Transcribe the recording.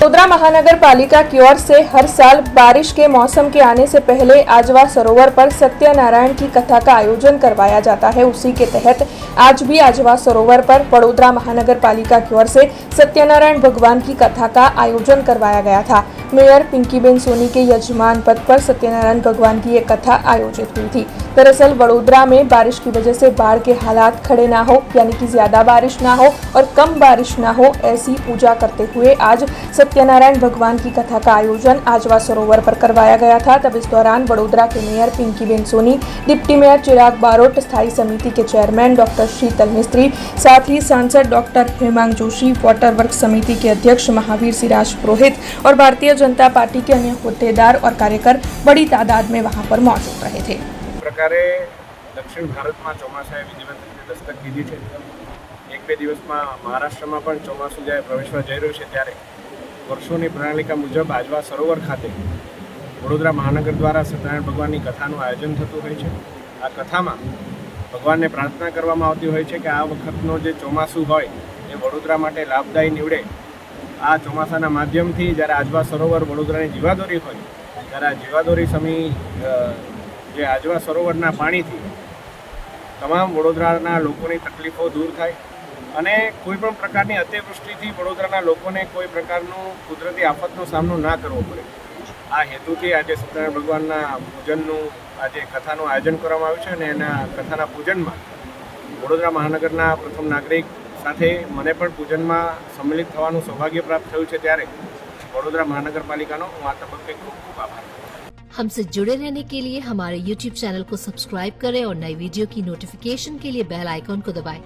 वडोदरा महानगर पालिका की ओर से हर साल बारिश के मौसम के आने से पहले आजवा सरोवर पर सत्यनारायण की कथा का आयोजन करवाया जाता है। उसी के तहत आज भी आजवा सरोवर पर वडोदरा महानगर पालिका की ओर से सत्यनारायण भगवान की कथा का आयोजन करवाया गया था। मेयर पिंकीबेन सोनी के यजमान पद पर सत्यनारायण भगवान की ये कथा आयोजित हुई थी। दरअसल वडोदरा में बारिश की वजह से बाढ़ के हालात खड़े ना हो, यानी कि ज्यादा बारिश ना हो और कम बारिश ना हो, ऐसी पूजा करते हुए आज सत्यनारायण भगवान की कथा का आयोजन आजवा सरोवर पर करवाया गया था। तब इस दौरान वडोदरा के मेयर पिंकीबेन सोनी, डिप्टी मेयर चिराग बारोट, स्थायी समिति के चेयरमैन डॉक्टर शीतल मिस्त्री, साथ ही सांसद doctor Hemang Joshi, water work समिति के अध्यक्ष महावीर सिराज पुरोहित और भारतीय जनता पार्टी के अन्य होद्देदार और कार्यकर बड़ी तादाद में वहां पर मौजूद रहे थे। प्रकारे दक्षिण भारतમાં ચોમાસાએ વિધિવત રીતે દસ્તક દીધી છે। એક બે દિવસમાં મહારાષ્ટ્રમાં પણ ચોમાસું જ્યારે પ્રવેશવા જઈ રહ્યું છે ત્યારે વર્ષોની પ્રણાલિકા મુજબ આજવા સરોવર ખાતે વડોદરા મહાનગર દ્વારા સત્યનારાયણ ભગવાનની કથાનું આયોજન થતું હોય છે। આ કથામાં ભગવાનને પ્રાર્થના કરવામાં આવતી હોય છે કે આ વખતનો જે ચોમાસું હોય એ વડોદરા માટે લાભદાયી નીવડે। આ ચોમાસાના માધ્યમથી જ્યારે આજવા સરોવર વડોદરાની જીવાદોરી હોય ત્યારે આ જીવાદોરી સમી જે આજવા સરોવરના પાણીથી તમામ વડોદરાના લોકોની તકલીફો દૂર થાય અને કોઈપણ પ્રકારની અતિવૃષ્ટિથી વડોદરાના લોકોને કોઈ પ્રકારનું કુદરતી આફતનો સામનો ના કરવો પડે। આ હેતુથી આજે સત્યનારાયણ ભગવાનના પૂજનનું આજે કથાનું આયોજન કરવામાં આવ્યું છે અને એના કથાના પૂજનમાં વડોદરા મહાનગરના પ્રથમ નાગરિક સાથે મને પણ પૂજનમાં સંમિલિત થવાનું સૌભાગ્ય પ્રાપ્ત થયું છે। ત્યારે વડોદરા મહાનગરપાલિકાનો હું આ તબક્કે ખૂબ ખૂબ આભાર। हमसे जुड़े रहने के लिए हमारे YouTube चैनल को सब्सक्राइब करें और नई वीडियो की नोटिफिकेशन के लिए बेल आइकॉन को दबाएं।